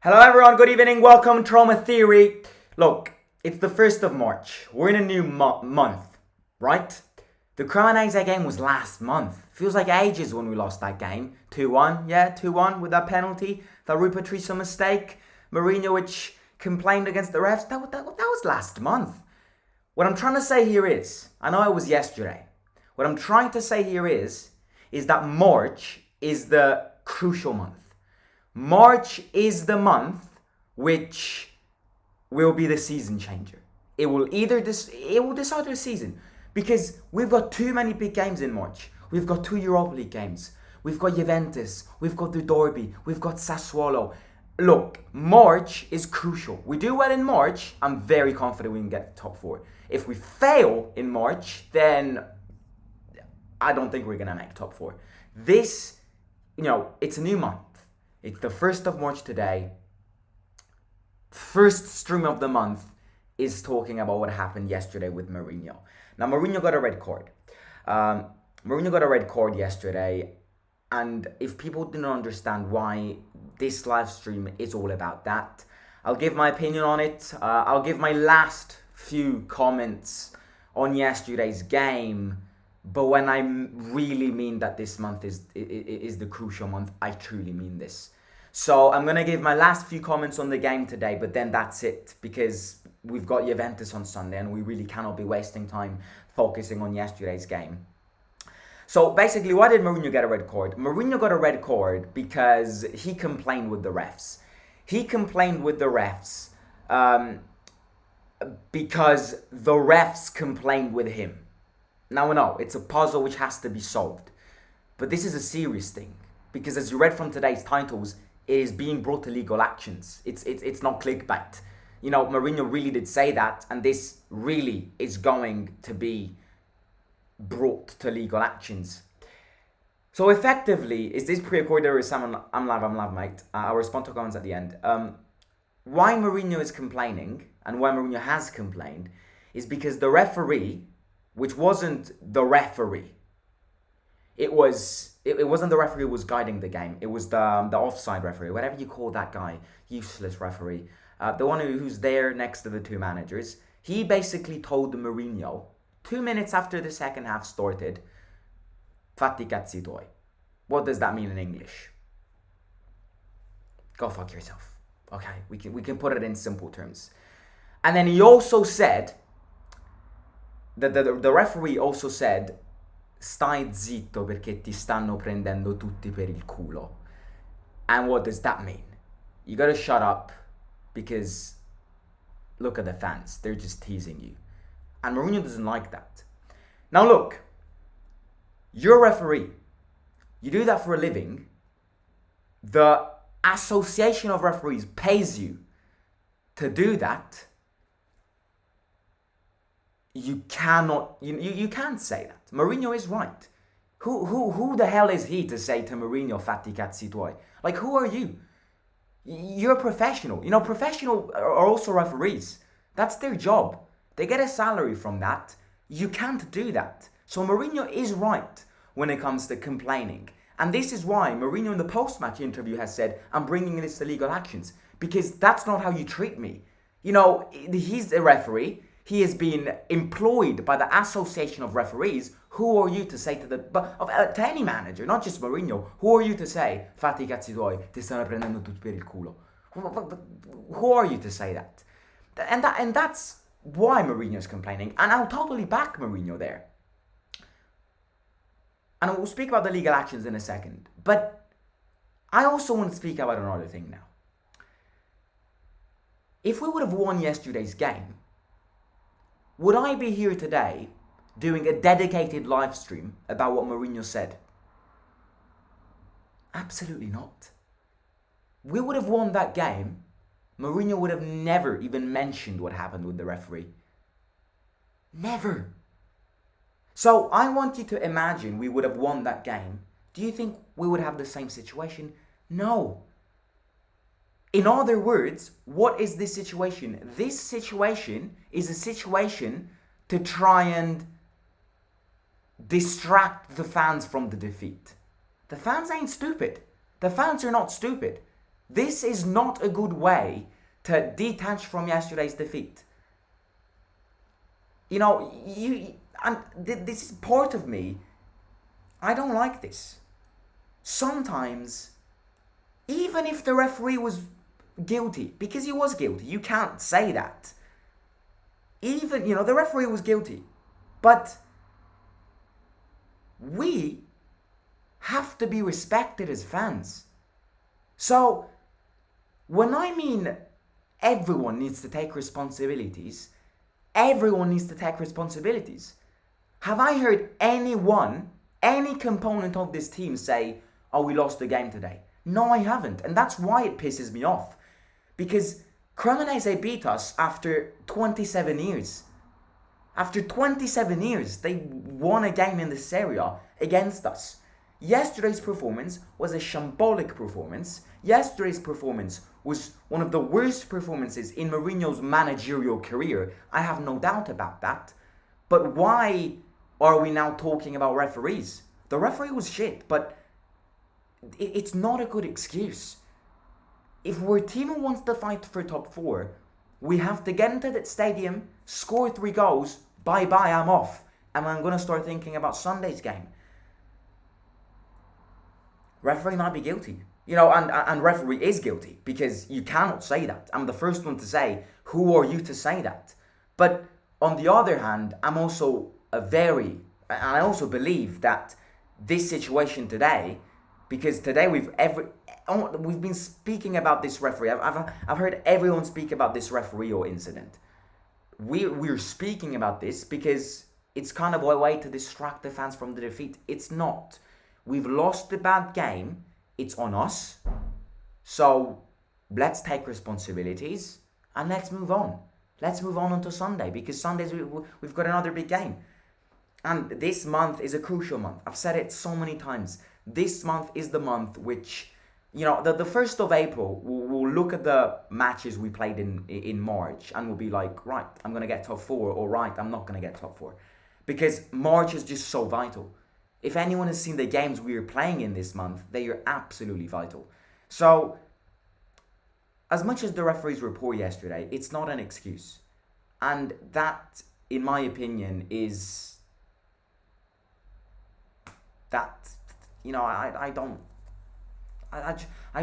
Hello everyone, good evening, welcome to Roma Theory. Look, it's the 1st of March. We're in a new month, right? The Cremonese game was last month. Feels like ages when we lost that game. 2-1, yeah, 2-1 with that penalty. That Rui Patricio mistake. Mourinho, which complained against the refs. That was last month. What I'm trying to say here is, I know it was yesterday. What I'm trying to say here is that March is the crucial month. March is the month which will be the season changer. It will decide the season because we've got too many big games in March. We've got 2 Europa League games. We've got Juventus. We've got the Derby. We've got Sassuolo. Look, March is crucial. We do well in March, I'm very confident we can get top 4. If we fail in March, then I don't think we're going to make top 4. This, it's a new month. It's the 1st of March today. First stream of the month is talking about what happened yesterday with Mourinho. Now, Mourinho got a red card. Mourinho got a red card yesterday. And if people do not understand why this live stream is all about that, I'll give my opinion on it. I'll give my last few comments on yesterday's game. But when I really mean that this month is the crucial month, I truly mean this. So I'm going to give my last few comments on the game today, but then that's it. Because we've got Juventus on Sunday and we really cannot be wasting time focusing on yesterday's game. So basically, why did Mourinho get a red card? Mourinho got a red card because he complained with the refs. He complained with the refs because the refs complained with him. Now, no, it's a puzzle which has to be solved. But this is a serious thing. Because as you read from today's titles, it is being brought to legal actions. It's not clickbait. Mourinho really did say that. And this really is going to be brought to legal actions. So effectively, is this pre-recorded or is someone... I'm live, mate. I'll respond to comments at the end. Why Mourinho is complaining, and why Mourinho has complained, is because the referee... which wasn't the referee. It wasn't the referee who was guiding the game. It was the offside referee, whatever you call that guy, useless referee. The one who's there next to the 2 managers. He basically told Mourinho, 2 minutes after the second half started, "Fatti cazzi tuoi." What does that mean in English? Go fuck yourself. Okay, we can put it in simple terms. And then he also said... The referee also said, "Stai zitto perché ti stanno prendendo tutti per il culo." And what does that mean? You gotta shut up because look at the fans. They're just teasing you. And Mourinho doesn't like that. Now look, you're a referee. You do that for a living. The Association of Referees pays you to do that. You cannot, you can't say that. Mourinho is right. Who the hell is he to say to Mourinho, "Fatti cazzi tuoi"? Like, who are you? You're a professional. Professional are also referees. That's their job. They get a salary from that. You can't do that. So Mourinho is right when it comes to complaining. And this is why Mourinho in the post-match interview has said, "I'm bringing this to legal actions." Because that's not how you treat me. He's a referee. He has been employed by the Association of Referees. Who are you to say to any manager, not just Mourinho, who are you to say, "Fatti cazzi tuoi, ti stanno prendendo tutti per il culo"? Who are you to say that? And that's why Mourinho is complaining. And I'll totally back Mourinho there. And we'll speak about the legal actions in a second. But I also want to speak about another thing now. If we would have won yesterday's game, would I be here today doing a dedicated live stream about what Mourinho said? Absolutely not. We would have won that game. Mourinho would have never even mentioned what happened with the referee. Never. So I want you to imagine we would have won that game. Do you think we would have the same situation? No. In other words, what is this situation? This situation is a situation to try and distract the fans from the defeat. The fans ain't stupid. The fans are not stupid. This is not a good way to detach from yesterday's defeat. You know, this is part of me. I don't like this. Sometimes, even if the referee was guilty, because he was guilty, you can't say that. Even, the referee was guilty. But we have to be respected as fans. So, when I mean everyone needs to take responsibilities, everyone needs to take responsibilities. Have I heard anyone, any component of this team say, oh, we lost the game today? No, I haven't. And that's why it pisses me off. Because Cremonese beat us after 27 years. After 27 years, they won a game in the Serie A against us. Yesterday's performance was a shambolic performance. Yesterday's performance was one of the worst performances in Mourinho's managerial career. I have no doubt about that. But why are we now talking about referees? The referee was shit, but it's not a good excuse. If we're a team who wants to fight for top 4, we have to get into that stadium, score 3 goals, bye-bye, I'm off. And I'm going to start thinking about Sunday's game. Referee might be guilty. And referee is guilty, because you cannot say that. I'm the first one to say, who are you to say that? But on the other hand, I also believe that this situation today, because today we've been speaking about this referee. I've heard everyone speak about this referee incident. We're speaking about this because it's kind of a way to distract the fans from the defeat. It's not. We've lost the bad game. It's on us. So let's take responsibilities and let's move on. Let's move on until Sunday, because Sundays we've got another big game. And this month is a crucial month. I've said it so many times. This month is the month which, the 1st of April, we'll look at the matches we played in March and we'll be like, right, I'm going to get top 4, or right, I'm not going to get top 4. Because March is just so vital. If anyone has seen the games we are playing in this month, they are absolutely vital. So, as much as the referees were poor yesterday, it's not an excuse. And that, in my opinion, is that, I'd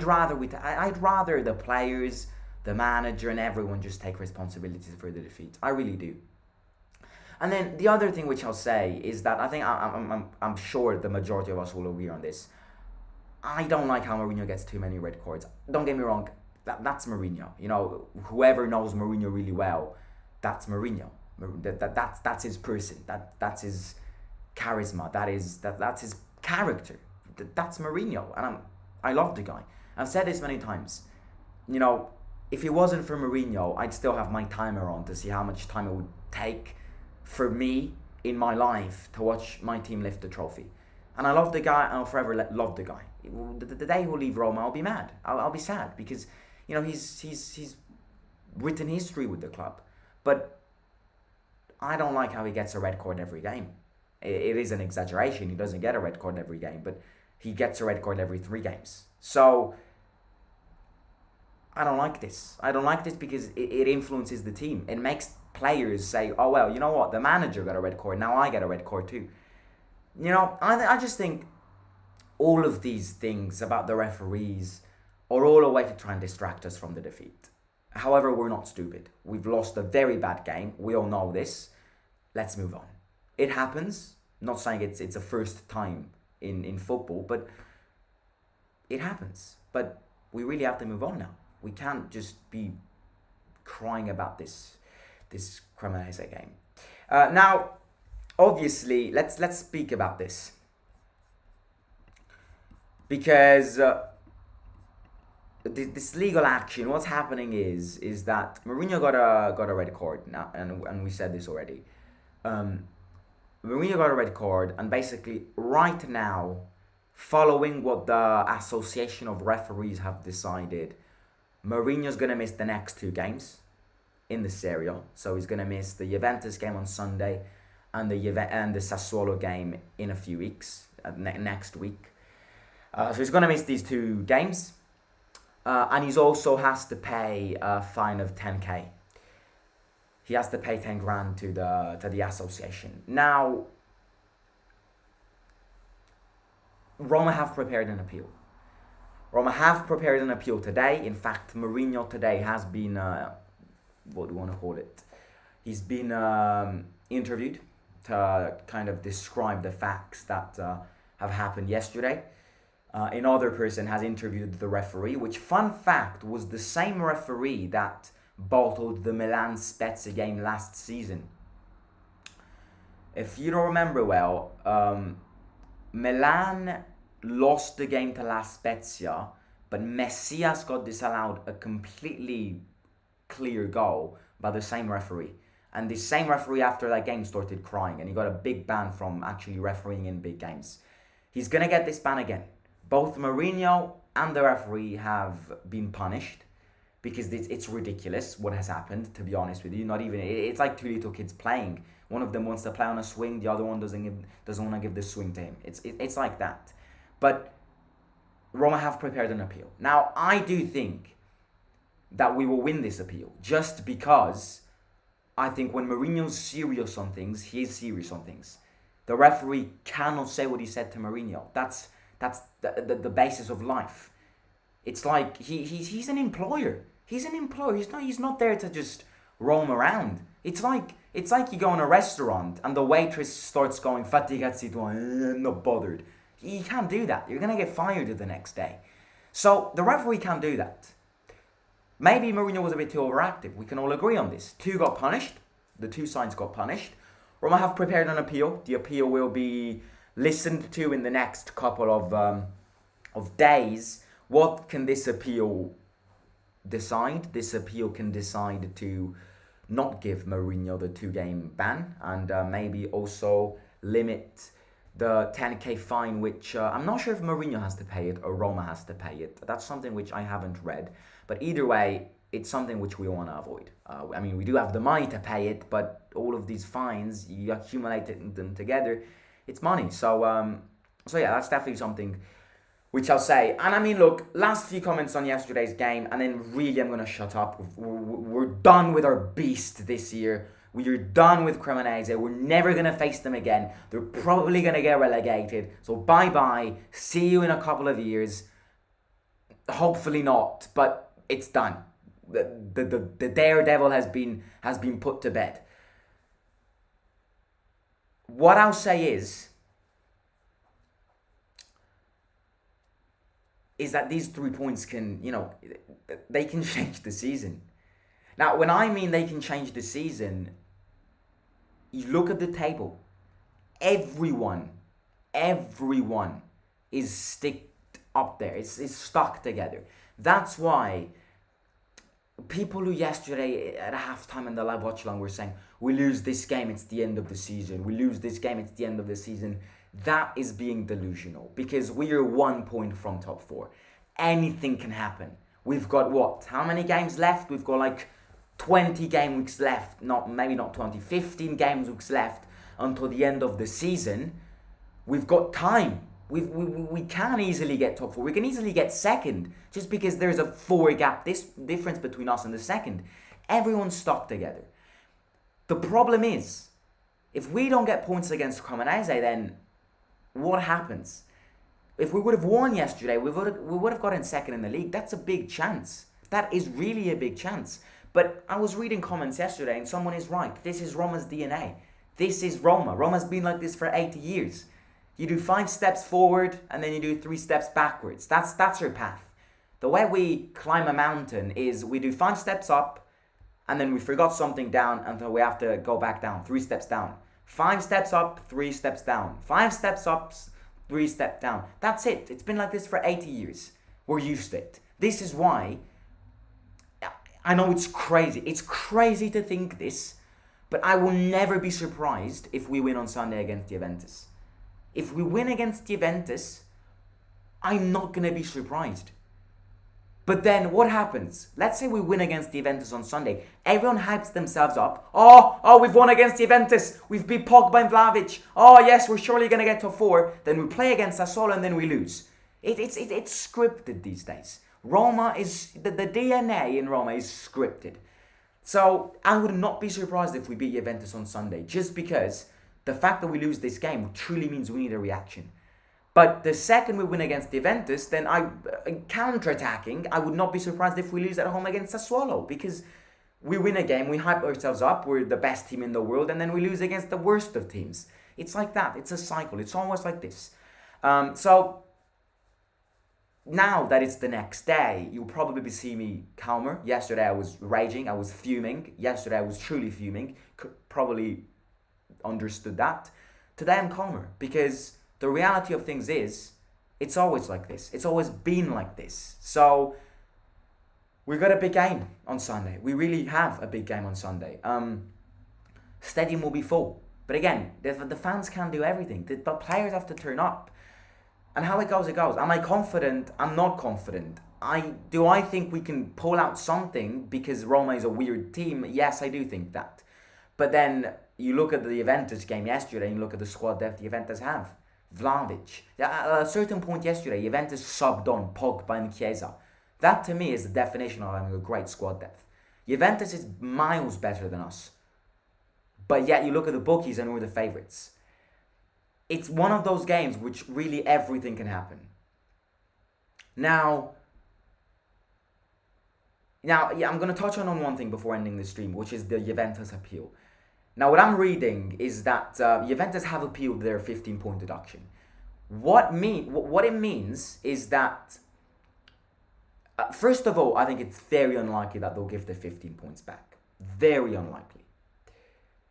rather the players, the manager, and everyone just take responsibilities for the defeat. I really do. And then the other thing which I'll say is that I think I'm sure the majority of us will agree on this. I don't like how Mourinho gets too many red cards. Don't get me wrong, that's Mourinho. Whoever knows Mourinho really well, that's Mourinho. That's his person. That's his charisma. That's his character. That's Mourinho, and I love the guy. I've said this many times. If it wasn't for Mourinho, I'd still have my timer on to see how much time it would take for me in my life to watch my team lift the trophy. And I love the guy, and I'll forever love the guy. The day he'll leave Roma, I'll be mad. I'll be sad, because he's written history with the club. But I don't like how he gets a red card every game. It is an exaggeration. He doesn't get a red card every game, but he gets a red card every 3 games. So I don't like this. I don't like this because it influences the team. It makes players say, oh, well, you know what? The manager got a red card. Now I get a red card too. I just think all of these things about the referees are all a way to try and distract us from the defeat. However, we're not stupid. We've lost a very bad game. We all know this. Let's move on. It happens. I'm not saying it's a first time in football, but it happens. But we really have to move on now. We can't just be crying about this Cremonese game. Now, obviously, let's speak about this, because this legal action. What's happening is that Mourinho got a red card now, and we said this already. Mourinho got a red card, and basically right now, following what the Association of Referees have decided, Mourinho's going to miss the next 2 games in the Serie A. So he's going to miss the Juventus game on Sunday and the Sassuolo game in a few weeks, next week. So he's going to miss these 2 games. And he also has to pay a fine of 10k. He has to pay 10 grand to the association. Now, Roma have prepared an appeal. Roma have prepared an appeal today. In fact, Mourinho today has been, what do you want to call it? He's been interviewed to kind of describe the facts that have happened yesterday. Another person has interviewed the referee, which, fun fact, was the same referee that bottled the Milan Spezia game last season. If you don't remember well, Milan lost the game to La Spezia, but Messias got disallowed a completely clear goal by the same referee. And the same referee after that game started crying, and he got a big ban from actually refereeing in big games. He's going to get this ban again. Both Mourinho and the referee have been punished because it's ridiculous what has happened, to be honest with you. It's like two little kids playing. One of them wants to play on a swing, the other one doesn't want to give the swing to him. It's like that. But Roma have prepared an appeal. Now, I do think that we will win this appeal, just because I think when Mourinho's serious on things, he is serious on things. The referee cannot say what he said to Mourinho. That's the basis of life. It's like he's an employer. He's an employer. He's not there to just roam around. It's like you go in a restaurant and the waitress starts going "fatigazito," I'm not bothered. You can't do that. You're gonna get fired the next day. So the referee can't do that. Maybe Mourinho was a bit too overactive. We can all agree on this. Two got punished. The two sides got punished. Roma have prepared an appeal. The appeal will be listened to in the next couple of days. What can this appeal decide? This appeal can decide to not give Mourinho the 2-game ban, and maybe also limit the 10k fine, which I'm not sure if Mourinho has to pay it or Roma has to pay it. That's something which I haven't read. But either way, it's something which we want to avoid. We do have the money to pay it, but all of these fines, you accumulate them together, it's money. So yeah, that's definitely something which I'll say. And look, last few comments on yesterday's game, and then really I'm going to shut up. We're done with our beast this year. We're done with Cremonese. We're never going to face them again. They're probably going to get relegated. So bye-bye. See you in a couple of years. Hopefully not, but it's done. The daredevil has been put to bed. What I'll say is that these 3 points can, they can change the season. Now, when I mean they can change the season, you look at the table. Everyone is sticked up there. It's stuck together. That's why people who yesterday at halftime in the live watch along were saying, we lose this game, it's the end of the season. We lose this game, it's the end of the season. That is being delusional, because we are 1 point from top 4. Anything can happen. We've got what? How many games left? We've got like 20 game weeks left. Maybe not 20, 15 game weeks left until the end of the season. We've got time. We can easily get top 4. We can easily get second, just because there's a 4 gap difference between us and the second. Everyone's stuck together. The problem is, if we don't get points against Cremonese, then what happens? If we would have won yesterday, we would have gotten second in the league. That's a big chance. That is really a big chance. But I was reading comments yesterday, and someone is right. This is Roma's DNA. This is Roma. Roma's been like this for 80 years. You do 5 steps forward, and then you do 3 steps backwards. That's our path. The way we climb a mountain is we do 5 steps up, and then we forgot something down until we have to go back down, 3 steps down. 5 steps up, 3 steps down. 5 steps up, 3 steps down. That's it. It's been like this for 80 years. We're used to it. This is why, I know it's crazy. It's crazy to think this, but I will never be surprised if we win on Sunday against Juventus. If we win against Juventus, I'm not going to be surprised. But then what happens? Let's say we win against Juventus on Sunday. Everyone hypes themselves up. Oh, we've won against Juventus. We've beat Pogba and Vlahovic. Oh, yes, we're surely going to get top 4. Then we play against Sassuolo and then we lose. It's scripted these days. Roma is, the DNA in Roma is scripted. So I would not be surprised if we beat Juventus on Sunday, just because the fact that we lose this game truly means we need a reaction. But the second we win against Juventus, then counter-attacking, I would not be surprised if we lose at home against Sassuolo, because we win a game, we hype ourselves up, we're the best team in the world, and then we lose against the worst of teams. It's like that. It's a cycle. It's almost like this. So now that it's the next day, you'll probably see me calmer. Yesterday I was raging, I was fuming. Yesterday I was truly fuming. Probably understood that. Today I'm calmer, because the reality of things is, it's always like this. It's always been like this. So we've got a big game on Sunday. We really have a big game on Sunday. Stadium will be full. But again, the fans can't do everything. The players have to turn up. And how it goes, it goes. Am I confident? I'm not confident. Do I think we can pull out something because Roma is a weird team? Yes, I do think that. But then you look at the Juventus game yesterday and you look at the squad depth the Juventus have. Vlahovic. At a certain point yesterday, Juventus subbed on Pogba and Chiesa. That to me is the definition of having a great squad depth. Juventus is miles better than us. But yet you look at the bookies and we're the favourites. It's one of those games which really everything can happen. Now, I'm going to touch on one thing before ending the stream, which is the Juventus appeal. Now, what I'm reading is that Juventus have appealed their 15-point deduction. What it means is that, first of all, I think it's very unlikely that they'll give the 15 points back. Very unlikely.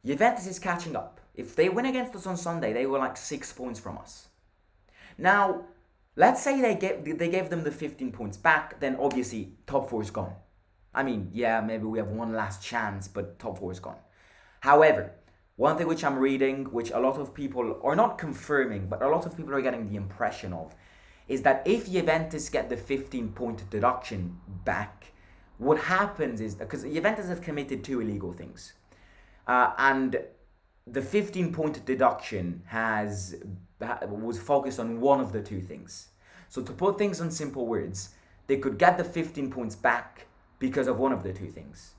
Juventus is catching up. If they win against us on Sunday, they were like 6 points from us. Now, let's say they gave them the 15 points back, then obviously top 4 is gone. I mean, yeah, maybe we have one last chance, but top 4 is gone. However, one thing which I'm reading, which a lot of people are not confirming, but a lot of people are getting the impression of, is that if Juventus get the 15-point deduction back, what happens is, because Juventus have committed 2 illegal things, and the 15-point deduction was focused on one of the 2 things. So to put things in simple words, they could get the 15 points back because of one of the 2 things.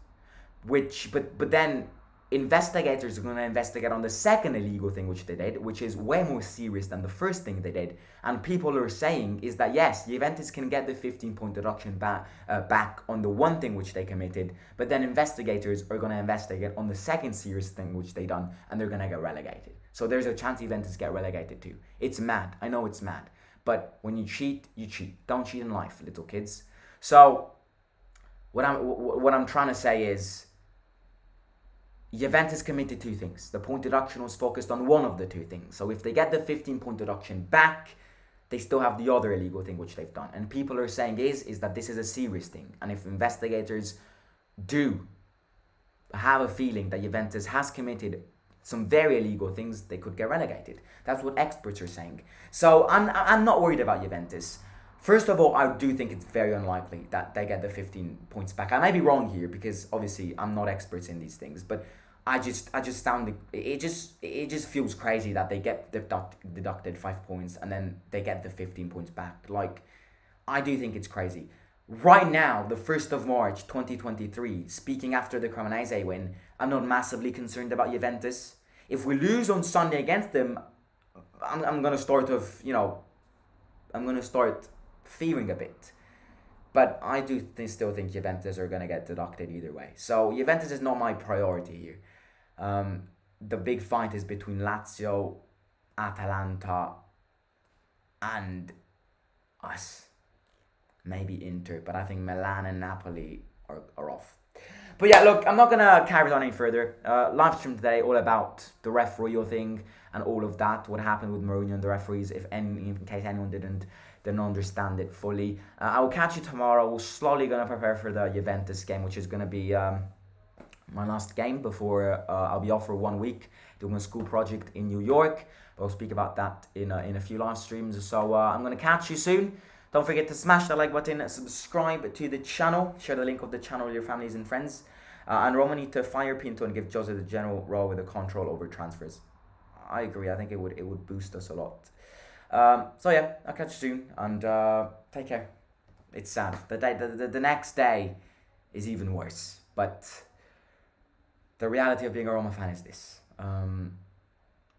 But then investigators are going to investigate on the second illegal thing which they did, which is way more serious than the first thing they did. And people are saying is that yes, Juventus can get the 15-point deduction back on the one thing which they committed, but then investigators are going to investigate on the second serious thing which they done, and they're going to get relegated. So there's a chance Juventus get relegated too. It's mad. I know it's mad. But when you cheat, you cheat. Don't cheat in life, little kids. So what I'm trying to say is, Juventus committed 2 things. The point deduction was focused on one of the 2 things. So if they get the 15-point deduction back, they still have the other illegal thing which they've done. And people are saying is that this is a serious thing. And if investigators do have a feeling that Juventus has committed some very illegal things, they could get relegated. That's what experts are saying. So I'm not worried about Juventus. First of all, I do think it's very unlikely that they get the 15 points back. I might be wrong here because obviously I'm not expert in these things, but I just found it just feels crazy that they get deducted 5 points and then they get the 15 points back. Like, I do think it's crazy. Right now, the 1st of March 2023, speaking after the Cremonese win, I'm not massively concerned about Juventus. If we lose on Sunday against them, I'm gonna start fearing a bit. But I do still think Juventus are going to get deducted either way. So Juventus is not my priority here. The big fight is between Lazio, Atalanta, and us. Maybe Inter, but I think Milan and Napoli are off. But yeah, look, I'm not going to carry it on any further. Live stream today, all about the referee thing and all of that. What happened with Mourinho and the referees, in case anyone didn't understand it fully. I will catch you tomorrow. We're slowly going to prepare for the Juventus game, which is going to be my last game before I'll be off for 1 week doing a school project in New York. But I'll speak about that in a few live streams. So I'm going to catch you soon. Don't forget to smash that like button, subscribe to the channel, share the link of the channel with your families and friends. And Roma need to fire Pinto and give Jose the general role with the control over transfers. I agree. I think it would boost us a lot. So yeah, I'll catch you soon and take care. It's sad. The next day is even worse. But the reality of being a Roma fan is this.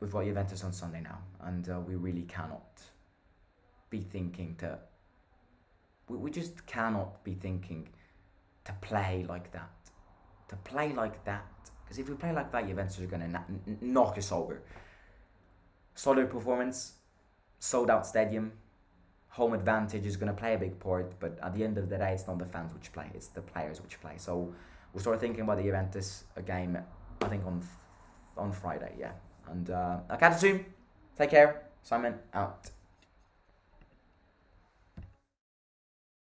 We've got Juventus on Sunday now, and we really cannot be thinking to... We just cannot be thinking to play like that. To play like that. Because if we play like that, Juventus are going to knock us over. Solid performance, sold out stadium, home advantage is going to play a big part, but at the end of the day, it's not the fans which play, it's the players which play. So we'll start thinking about the Juventus game, I think on Friday, yeah. And I'll catch you soon. Take care. Simon out.